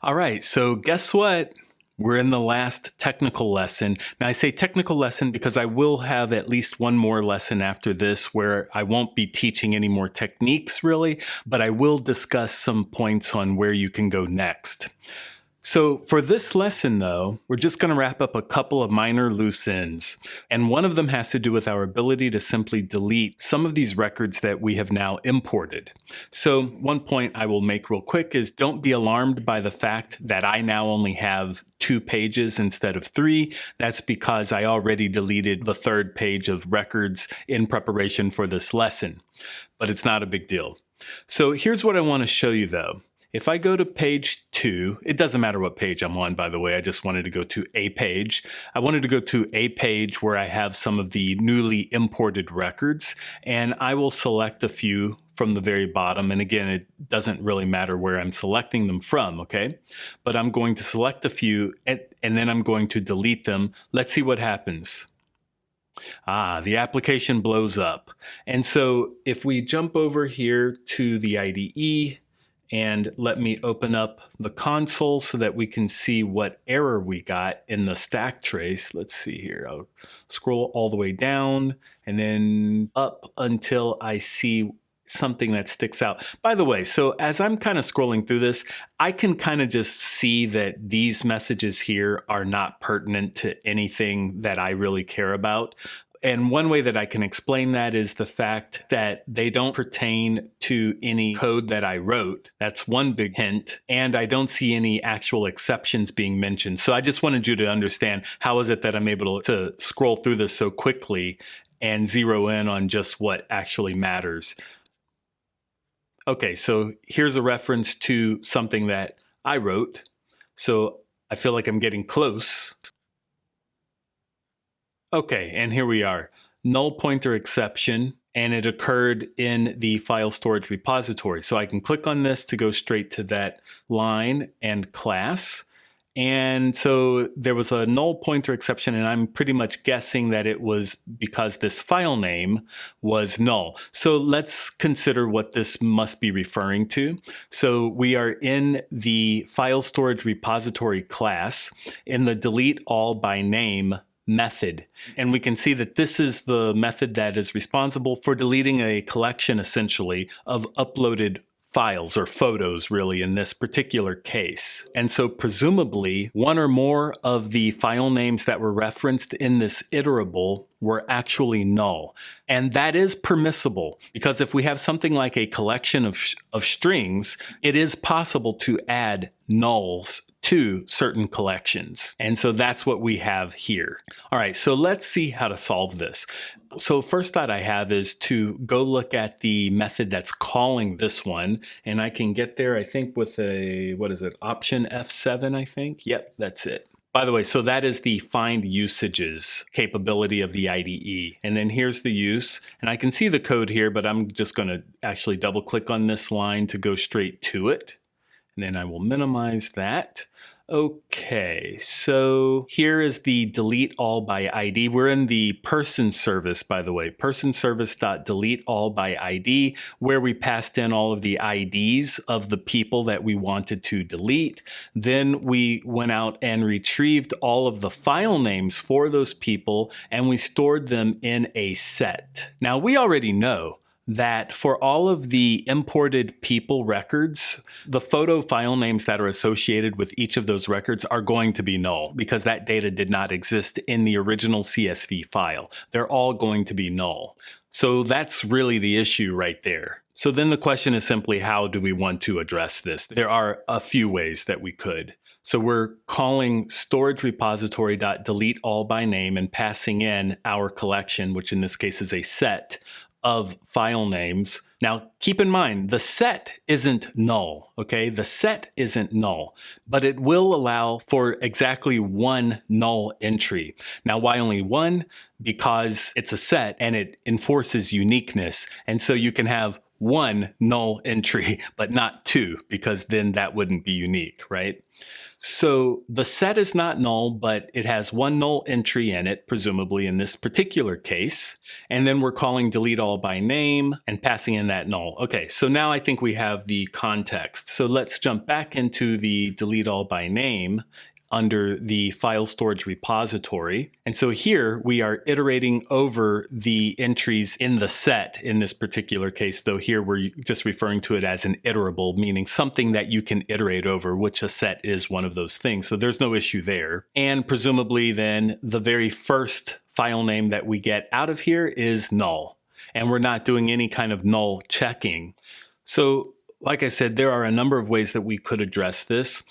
All right, so guess what? We're in the last technical lesson. Now, I say technical lesson because I will have at least one more lesson after this where I won't be teaching any more techniques really, but I will discuss some points on where you can go next. So for this lesson, though, we're just going to wrap up a couple of minor loose ends. And one of them has to do with our ability to simply delete some of these records that we have now imported. So one point I will make real quick is don't be alarmed by the fact that I now only have 2 pages instead of 3. That's because I already deleted the 3rd page of records in preparation for this lesson. But it's not a big deal. So here's what I want to show you, though. If I go to page 2, it doesn't matter what page I'm on, by the way, I just wanted to go to a page. I wanted to go to a page where I have some of the newly imported records, and I will select a few from the very bottom. And again, it doesn't really matter where I'm selecting them from, okay? But I'm going to select a few, and then I'm going to delete them. Let's see what happens. The application blows up. And so if we jump over here to the IDE, and let me open up the console so that we can see what error we got in the stack trace. Let's see here. I'll scroll all the way down and then up until I see something that sticks out. By the way, so as I'm kind of scrolling through this, I can kind of just see that these messages here are not pertinent to anything that I really care about. And one way that I can explain that is the fact that they don't pertain to any code that I wrote. That's one big hint. And I don't see any actual exceptions being mentioned. So I just wanted you to understand how is it that I'm able to scroll through this so quickly and zero in on just what actually matters. Okay, so here's a reference to something that I wrote. So I feel like I'm getting close. Okay, and here we are. Null pointer exception, and it occurred in the file storage repository. So I can click on this to go straight to that line and class. And so there was a null pointer exception, and I'm pretty much guessing that it was because this file name was null. So let's consider what this must be referring to. So we are in the file storage repository class in the delete all by name method. And we can see that this is the method that is responsible for deleting a collection, essentially, of uploaded files or photos, really, in this particular case. And so presumably, one or more of the file names that were referenced in this iterable were actually null. And that is permissible, because if we have something like a collection of strings, it is possible to add nulls to certain collections. And so that's what we have here. All right, so let's see how to solve this. So first thought I have is to go look at the method that's calling this one. And I can get there, I think, with a, what is it, Option F7, I think? Yep, that's it. By the way, so that is the find usages capability of the IDE. And then here's the use. And I can see the code here, but I'm just going to actually double click on this line to go straight to it. And then I will minimize that. Okay, so here is the delete all by ID. We're in the person service, by the way, person service.delete all by ID, where we passed in all of the IDs of the people that we wanted to delete. Then we went out and retrieved all of the file names for those people, and we stored them in a set. Now, we already know that for all of the imported people records, the photo file names that are associated with each of those records are going to be null because that data did not exist in the original CSV file. They're all going to be null. So that's really the issue right there. So then the question is simply, how do we want to address this? There are a few ways that we could. So we're calling storage repository.delete all by name and passing in our collection, which in this case is a set of file names. Now, keep in mind, the set isn't null, okay? The set isn't null, but it will allow for exactly one null entry. Now, why only one? Because it's a set and it enforces uniqueness. And so you can have one null entry, but not two, because then that wouldn't be unique, right? So the set is not null, but it has one null entry in it, presumably in this particular case. And then we're calling delete all by name and passing in that null. Okay, so now I think we have the context. So let's jump back into the delete all by name under the file storage repository. And so here we are iterating over the entries in the set in this particular case, though here we're just referring to it as an iterable, meaning something that you can iterate over, which a set is one of those things. So there's no issue there. And presumably then the very first file name that we get out of here is null. And we're not doing any kind of null checking. So like I said, there are a number of ways that we could address this.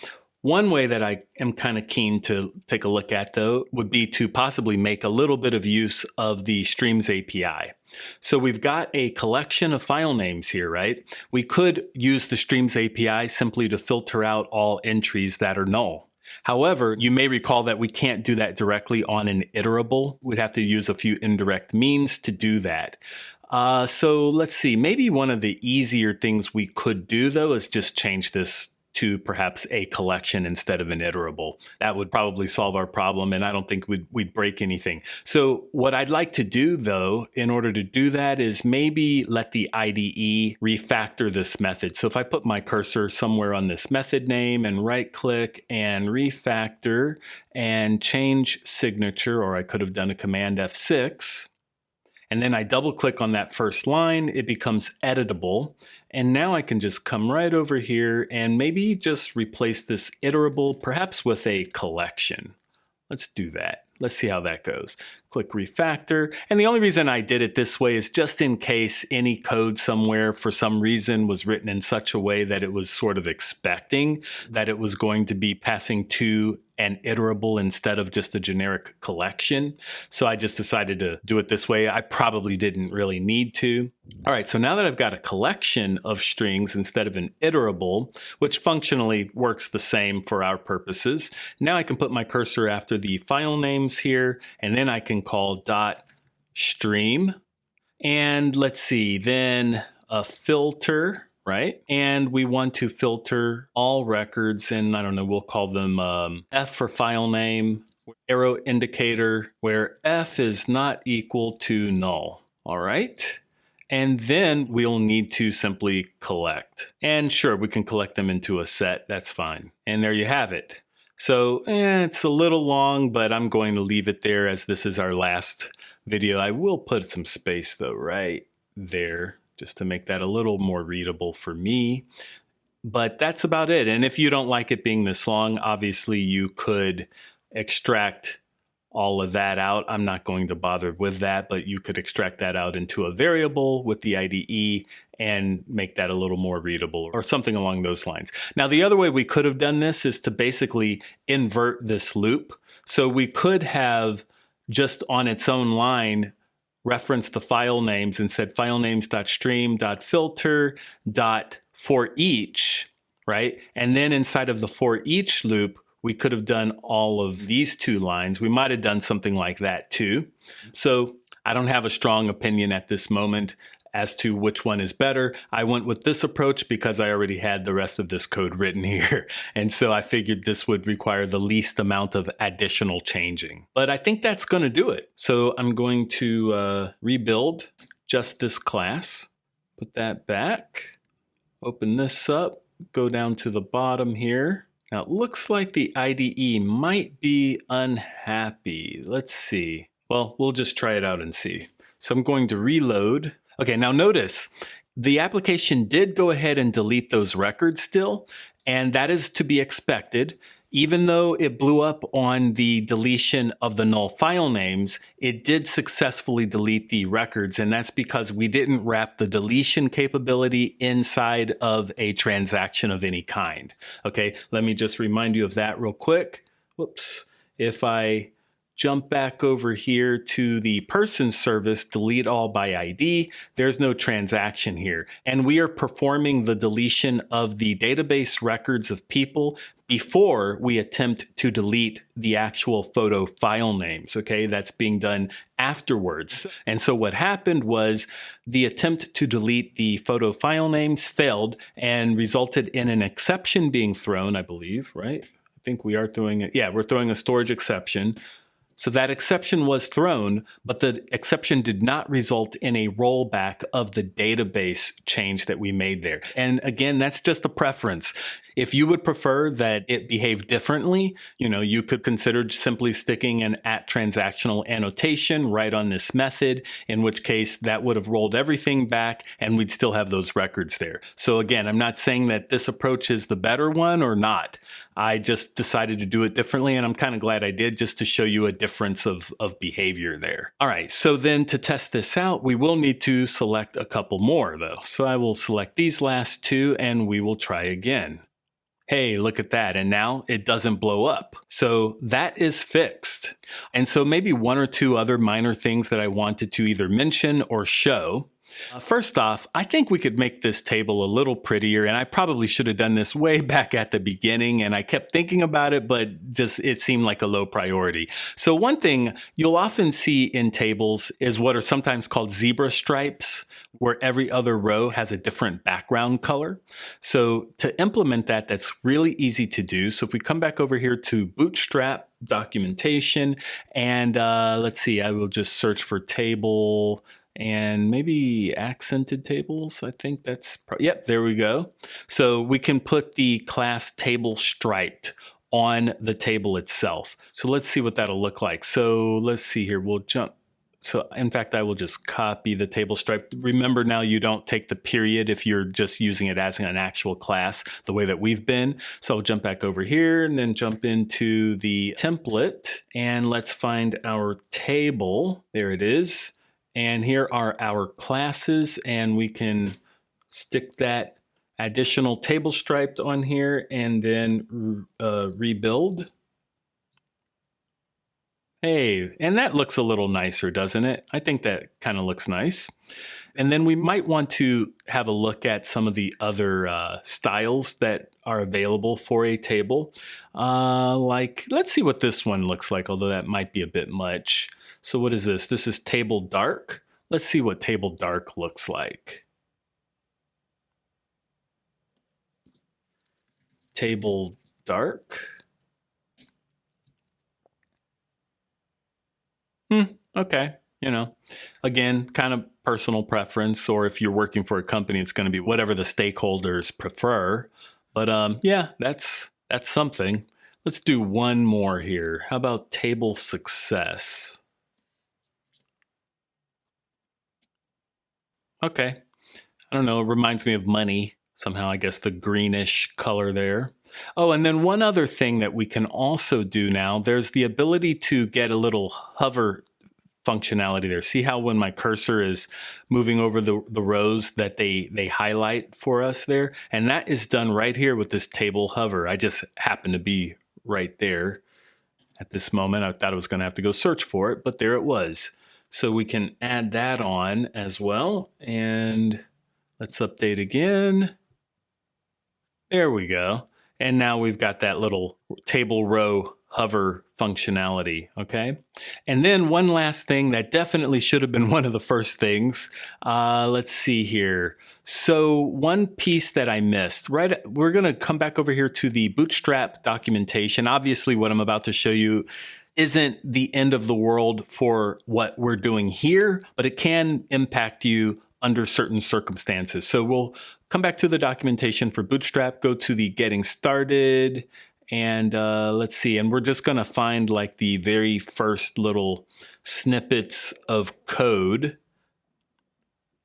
One way that I am kind of keen to take a look at, though, would be to possibly make a little bit of use of the Streams API. So we've got a collection of file names here, right? We could use the Streams API simply to filter out all entries that are null. However, you may recall that we can't do that directly on an iterable. We'd have to use a few indirect means to do that. So let's see, maybe one of the easier things we could do, though, is just change this to perhaps a collection instead of an iterable. That would probably solve our problem, and I don't think we'd break anything. So what I'd like to do, though, in order to do that is maybe let the IDE refactor this method. So if I put my cursor somewhere on this method name and right-click and refactor and change signature, or I could have done a Command F6, and then I double-click on that first line, it becomes editable. And now I can just come right over here and maybe just replace this iterable, perhaps with a collection. Let's do that. Let's see how that goes. Click refactor. And the only reason I did it this way is just in case any code somewhere for some reason was written in such a way that it was sort of expecting that it was going to be passing to an iterable instead of just a generic collection. So I just decided to do it this way. I probably didn't really need to. All right, so now that I've got a collection of strings instead of an iterable, which functionally works the same for our purposes, now I can put my cursor after the file names here, and then I can call .stream. And let's see, then a filter, right? And we want to filter all records, and I don't know, we'll call them F for file name, arrow indicator, where F is not equal to null. All right. And then we'll need to simply collect. And sure, we can collect them into a set. That's fine. And there you have it. So it's a little long, but I'm going to leave it there as this is our last video. I will put some space though, right there, just to make that a little more readable for me. But that's about it. And if you don't like it being this long, obviously you could extract all of that out. I'm not going to bother with that, but you could extract that out into a variable with the IDE and make that a little more readable or something along those lines. Now, the other way we could have done this is to basically invert this loop. So we could have just on its own line referenced the file names and said filename.stream.filter.forEach, right? And then inside of the forEach loop, we could have done all of these two lines. We might have done something like that too. So I don't have a strong opinion at this moment as to which one is better. I went with this approach because I already had the rest of this code written here. And so I figured this would require the least amount of additional changing. But I think that's going to do it. So I'm going to rebuild just this class, put that back, open this up, go down to the bottom here. Now it looks like the IDE might be unhappy. Let's see. Well, we'll just try it out and see. So I'm going to reload. Okay, now notice the application did go ahead and delete those records still, and that is to be expected. Even though it blew up on the deletion of the null file names, it did successfully delete the records, and that's because we didn't wrap the deletion capability inside of a transaction of any kind. Okay, let me just remind you of that real quick. Whoops. If I jump back over here to the person service, delete all by ID. There's no transaction here. And we are performing the deletion of the database records of people before we attempt to delete the actual photo file names, okay? That's being done afterwards. And so what happened was the attempt to delete the photo file names failed and resulted in an exception being thrown, I believe, right? I think we are throwing it. Yeah, we're throwing a storage exception. So that exception was thrown, but the exception did not result in a rollback of the database change that we made there. And again, that's just a preference. If you would prefer that it behave differently, you could consider simply sticking an @transactional annotation right on this method, in which case that would have rolled everything back and we'd still have those records there. So again, I'm not saying that this approach is the better one or not. I just decided to do it differently, and I'm kind of glad I did, just to show you a difference of behavior there. All right, so then to test this out, we will need to select a couple more though. So I will select these last two and we will try again. Hey, look at that. And now it doesn't blow up. So that is fixed. And so maybe one or two other minor things that I wanted to either mention or show. First off, I think we could make this table a little prettier, and I probably should have done this way back at the beginning, and I kept thinking about it, but just it seemed like a low priority. So one thing you'll often see in tables is what are sometimes called zebra stripes, where every other row has a different background color. So to implement that, that's really easy to do. So if we come back over here to Bootstrap documentation, and let's see, I will just search for table and maybe accented tables. I think that's, yep, there we go. So we can put the class table striped on the table itself. So let's see what that'll look like. So let's see here, we'll jump. So in fact, I will just copy the table stripe. Remember now, you don't take the period if you're just using it as an actual class the way that we've been. So I'll jump back over here and then jump into the template, and let's find our table. There it is. And here are our classes, and we can stick that additional table striped on here and then rebuild. Hey, and that looks a little nicer, doesn't it? I think that kind of looks nice. And then we might want to have a look at some of the other styles that are available for a table. Like, let's see what this one looks like, although that might be a bit much. So what is this? This is table dark. Let's see what table dark looks like. Table dark. Okay. Again, kind of personal preference, or if you're working for a company, it's going to be whatever the stakeholders prefer. But yeah, that's something. Let's do one more here. How about table success? Okay. I don't know. It reminds me of money. Somehow, I guess the greenish color there. Oh, and then one other thing that we can also do now, there's the ability to get a little hover functionality there. See how when my cursor is moving over the rows that they highlight for us there? And that is done right here with this table hover. I just happen to be right there at this moment. I thought I was going to have to go search for it, but there it was. So we can add that on as well. And let's update again. There we go. And now we've got that little table row hover functionality, okay? And then one last thing that definitely should have been one of the first things. Let's see here. So one piece that I missed, right? We're gonna come back over here to the Bootstrap documentation. Obviously, what I'm about to show you isn't the end of the world for what we're doing here, but it can impact you under certain circumstances. So we'll come back to the documentation for Bootstrap, go to the getting started, and let's see, and we're just gonna find like the very first little snippets of code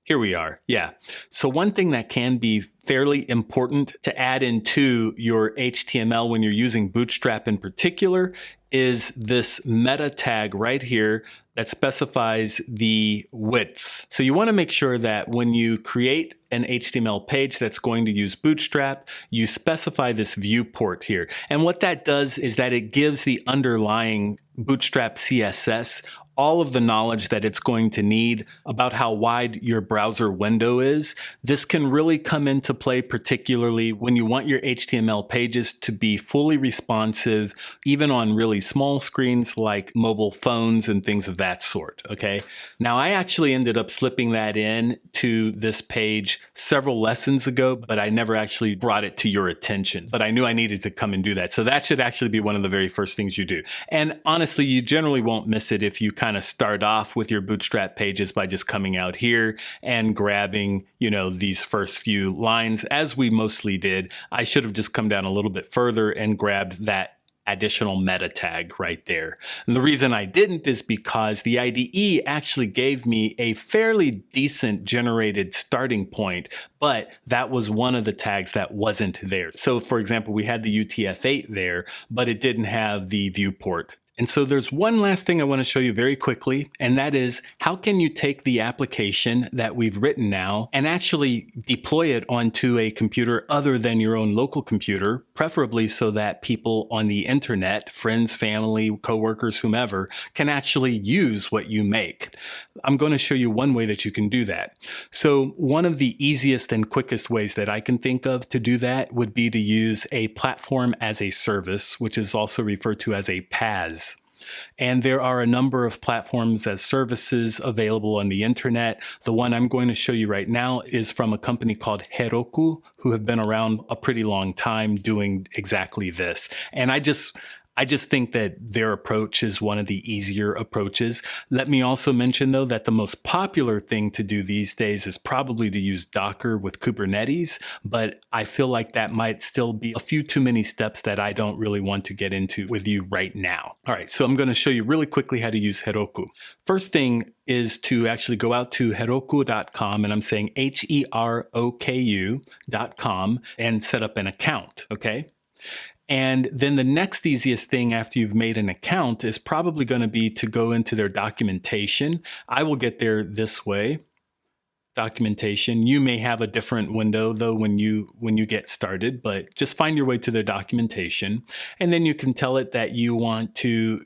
Here we are. Yeah. So one thing that can be fairly important to add into your HTML when you're using Bootstrap in particular is this meta tag right here that specifies the width. So you want to make sure that when you create an HTML page that's going to use Bootstrap, you specify this viewport here. And what that does is that it gives the underlying Bootstrap CSS all of the knowledge that it's going to need about how wide your browser window is. This can really come into play, particularly when you want your HTML pages to be fully responsive, even on really small screens like mobile phones and things of that sort, okay? Now, I actually ended up slipping that in to this page several lessons ago, but I never actually brought it to your attention. But I knew I needed to come and do that. So that should actually be one of the very first things you do. And honestly, you generally won't miss it if you kind of start off with your Bootstrap pages by just coming out here and grabbing, these first few lines, as we mostly did. I should have just come down a little bit further and grabbed that additional meta tag right there. And the reason I didn't is because the IDE actually gave me a fairly decent generated starting point, but that was one of the tags that wasn't there. So for example, we had the UTF-8 there, but it didn't have the viewport. And so there's one last thing I want to show you very quickly, and that is how can you take the application that we've written now and actually deploy it onto a computer other than your own local computer, preferably so that people on the internet, friends, family, coworkers, whomever, can actually use what you make. I'm going to show you one way that you can do that. So one of the easiest and quickest ways that I can think of to do that would be to use a platform as a service, which is also referred to as a PaaS. And there are a number of platforms as services available on the internet. The one I'm going to show you right now is from a company called Heroku, who have been around a pretty long time doing exactly this. And I just think that their approach is one of the easier approaches. Let me also mention, though, that the most popular thing to do these days is probably to use Docker with Kubernetes, but I feel like that might still be a few too many steps that I don't really want to get into with you right now. All right, so I'm going to show you really quickly how to use Heroku. First thing is to actually go out to heroku.com, and I'm saying HEROKU.com, and set up an account, okay? And then the next easiest thing after you've made an account is probably going to be to go into their documentation. I will get there this way. Documentation. You may have a different window though when you get started, but just find your way to their documentation, and then you can tell it that you want to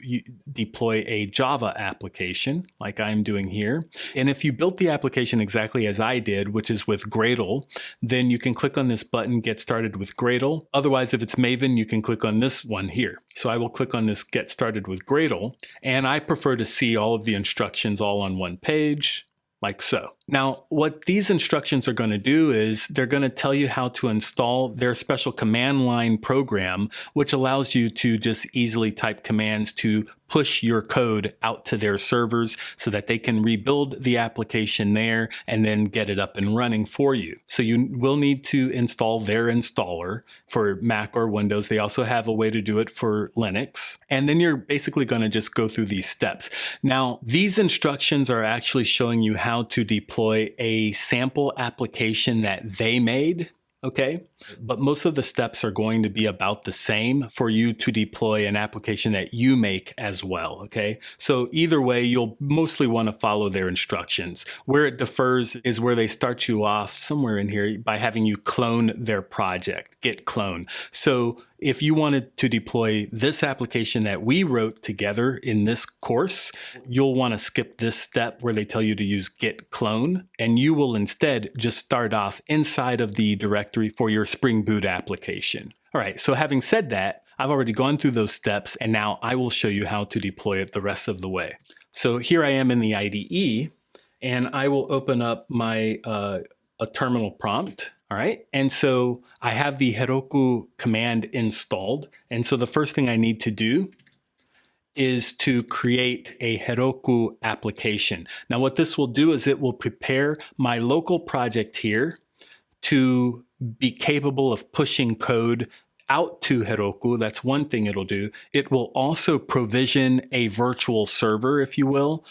deploy a Java application like I'm doing here. And if you built the application exactly as I did, which is with Gradle, then you can click on this button, Get Started with Gradle. Otherwise, if it's Maven, you can click on this one here. So I will click on this Get Started with Gradle, and I prefer to see all of the instructions all on one page, like so. Now, what these instructions are going to do is they're going to tell you how to install their special command line program, which allows you to just easily type commands to push your code out to their servers so that they can rebuild the application there and then get it up and running for you. So you will need to install their installer for Mac or Windows. They also have a way to do it for Linux. And then you're basically going to just go through these steps. Now, these instructions are actually showing you how to deploy a sample application that they made, okay? But most of the steps are going to be about the same for you to deploy an application that you make as well, okay? So either way, you'll mostly want to follow their instructions. Where it differs is where they start you off somewhere in here by having you clone their project, git clone. So if you wanted to deploy this application that we wrote together in this course, you'll want to skip this step where they tell you to use git clone, and you will instead just start off inside of the directory for your Spring Boot application. All right, so having said that, I've already gone through those steps, and now I will show you how to deploy it the rest of the way. So here I am in the IDE, and I will open up my a terminal prompt. All right, and so I have the Heroku command installed, and so the first thing I need to do is to create a Heroku application. Now what this will do is it will prepare my local project here to be capable of pushing code out to Heroku. That's one thing it'll do. It will also provision a virtual server, if you will,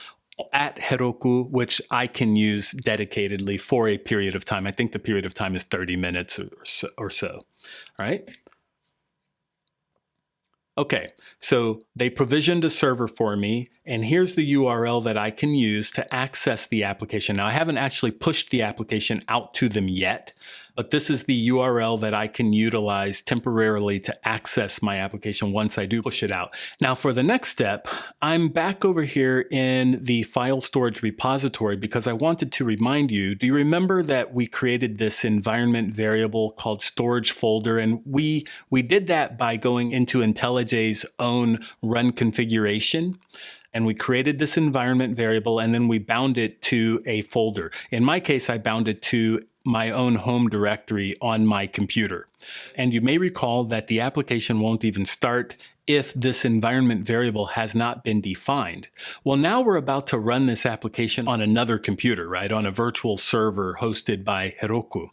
at Heroku, which I can use dedicatedly for a period of time. I think the period of time is 30 minutes or so. All right. Okay, so they provisioned a server for me, and here's the URL that I can use to access the application. Now, I haven't actually pushed the application out to them yet, but this is the URL that I can utilize temporarily to access my application once I do push it out. Now, for the next step, I'm back over here in the file storage repository because I wanted to remind you, do you remember that we created this environment variable called storage folder? And we did that by going into IntelliJ's own run configuration. And we created this environment variable, and then we bound it to a folder. In my case, I bound it to my own home directory on my computer. And you may recall that the application won't even start if this environment variable has not been defined. Well, now we're about to run this application on another computer, right? On a virtual server hosted by Heroku.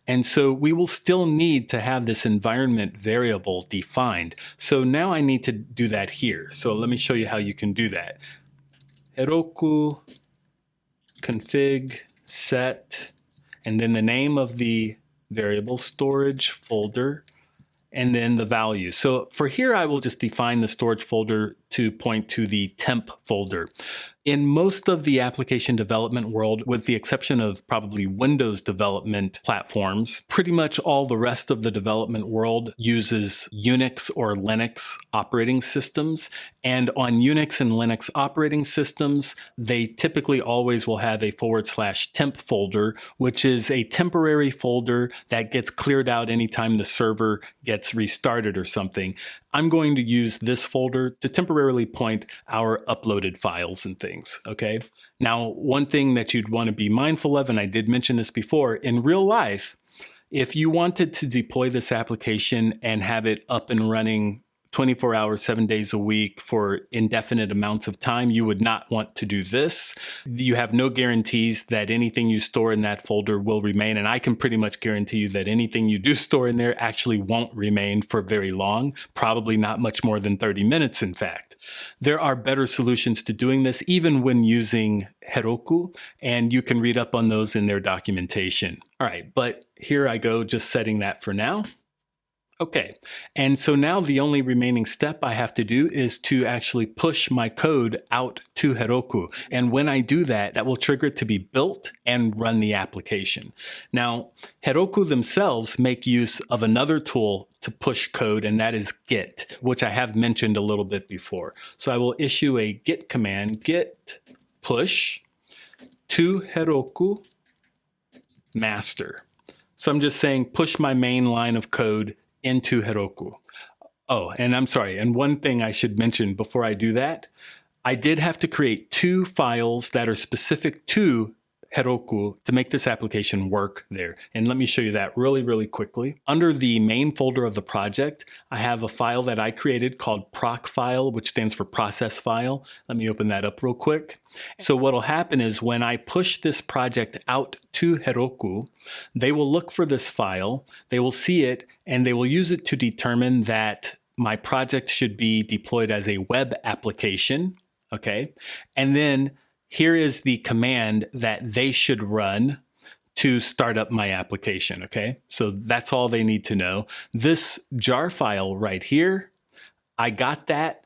And so we will still need to have this environment variable defined. So now I need to do that here. So let me show you how you can do that. Heroku config set, and then the name of the variable storage folder, and then the value. So for here, I will just define the storage folder to point to the temp folder. In most of the application development world, with the exception of probably Windows development platforms, pretty much all the rest of the development world uses Unix or Linux operating systems. And on Unix and Linux operating systems, they typically always will have a /temp folder, which is a temporary folder that gets cleared out anytime the server gets restarted or something. I'm going to use this folder to temporarily point our uploaded files and things, okay? Now, one thing that you'd want to be mindful of, and I did mention this before, in real life, if you wanted to deploy this application and have it up and running 24 hours, 7 days a week for indefinite amounts of time, you would not want to do this. You have no guarantees that anything you store in that folder will remain. And I can pretty much guarantee you that anything you do store in there actually won't remain for very long, probably not much more than 30 minutes, in fact. There are better solutions to doing this, even when using Heroku, and you can read up on those in their documentation. All right, but here I go, just setting that for now. Okay, and so now the only remaining step I have to do is to actually push my code out to Heroku. And when I do that, that will trigger it to be built and run the application. Now, Heroku themselves make use of another tool to push code, and that is Git, which I have mentioned a little bit before. So I will issue a Git command, git push to Heroku master. So I'm just saying push my main line of code into Heroku. Oh, and I'm sorry. And one thing I should mention before I do that, I did have to create 2 files that are specific to Heroku to make this application work there. And let me show you that really, really quickly. Under the main folder of the project, I have a file that I created called proc file, which stands for process file. Let me open that up real quick. So what'll happen is when I push this project out to Heroku, they will look for this file, they will see it, and they will use it to determine that my project should be deployed as a web application, okay? And then here is the command that they should run to start up my application, okay? So that's all they need to know. This jar file right here, I got that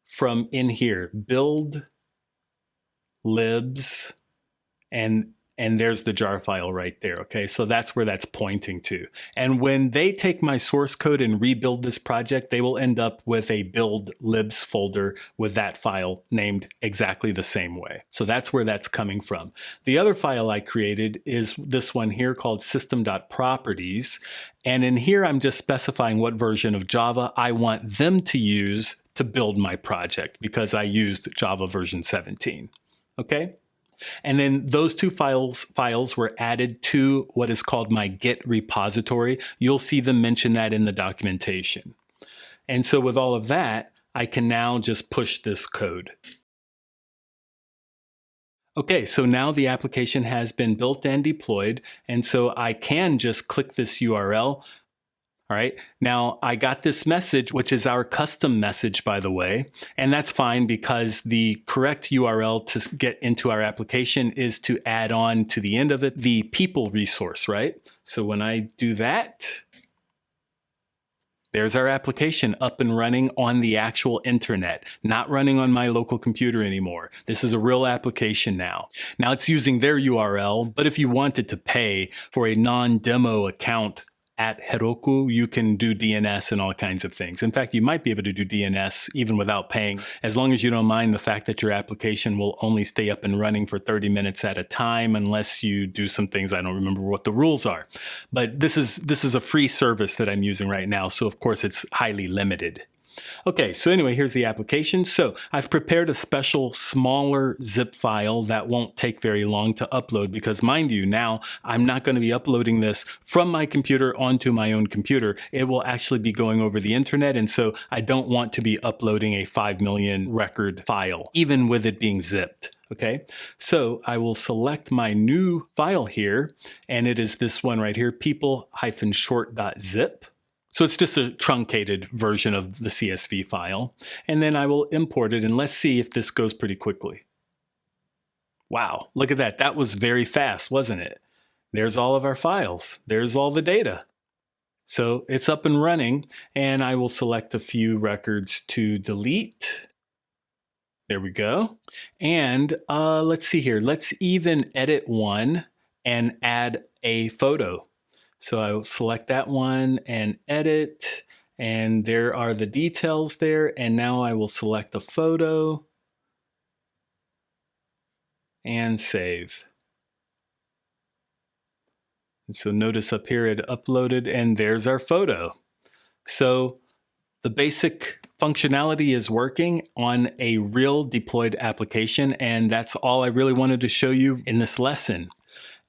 from in here, build libs, and there's the jar file right there, okay? So that's where that's pointing to. And when they take my source code and rebuild this project, they will end up with a build libs folder with that file named exactly the same way. So that's where that's coming from. The other file I created is this one here called system.properties. And in here, I'm just specifying what version of Java I want them to use to build my project because I used Java version 17, okay? And then those 2 files were added to what is called my Git repository. You'll see them mention that in the documentation. And so with all of that, I can now just push this code. Okay, so now the application has been built and deployed. And so I can just click this URL, All right, now I got this message, which is our custom message, by the way, and that's fine because the correct URL to get into our application is to add on to the end of it the people resource, right? So when I do that, there's our application up and running on the actual internet, not running on my local computer anymore. This is a real application now. Now it's using their URL, but if you wanted to pay for a non-demo account at Heroku, you can do DNS and all kinds of things. In fact, you might be able to do DNS even without paying, as long as you don't mind the fact that your application will only stay up and running for 30 minutes at a time, unless you do some things. I don't remember what the rules are. But this is a free service that I'm using right now, so of course it's highly limited. Okay, so anyway, here's the application. So I've prepared a special smaller zip file that won't take very long to upload because, mind you, now I'm not going to be uploading this from my computer onto my own computer. It will actually be going over the internet, and so I don't want to be uploading a 5 million record file, even with it being zipped. Okay, so I will select my new file here, and it is this one right here, people-short.zip. So it's just a truncated version of the CSV file. And then I will import it, and let's see if this goes pretty quickly. Wow, look at that. That was very fast, wasn't it? There's all of our files. There's all the data. So it's up and running, and I will select a few records to delete. There we go. And let's see here. Let's even edit one and add a photo. So I will select that one and edit, and there are the details there. And now I will select the photo and save. And so notice up here it uploaded, and there's our photo. So the basic functionality is working on a real deployed application, and that's all I really wanted to show you in this lesson.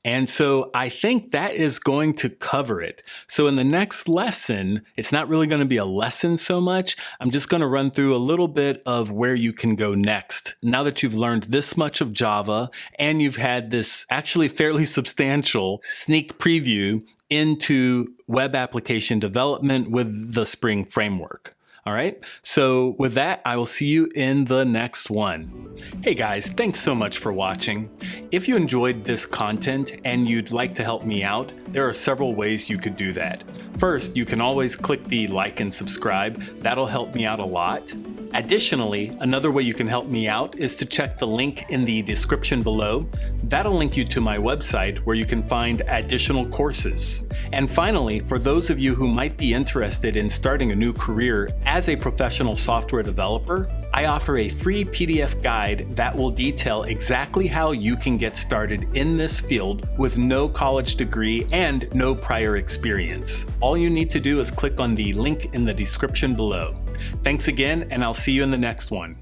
And so I think that is going to cover it. So in the next lesson, it's not really going to be a lesson so much. I'm just going to run through a little bit of where you can go next. Now that you've learned this much of Java and you've had this actually fairly substantial sneak preview into web application development with the Spring framework. All right, so with that, I will see you in the next one. Hey guys, thanks so much for watching. If you enjoyed this content and you'd like to help me out, there are several ways you could do that. First, you can always click the like and subscribe. That'll help me out a lot. Additionally, another way you can help me out is to check the link in the description below. That'll link you to my website where you can find additional courses. And finally, for those of you who might be interested in starting a new career as a professional software developer, I offer a free PDF guide that will detail exactly how you can get started in this field with no college degree and no prior experience. All you need to do is click on the link in the description below. Thanks again, and I'll see you in the next one.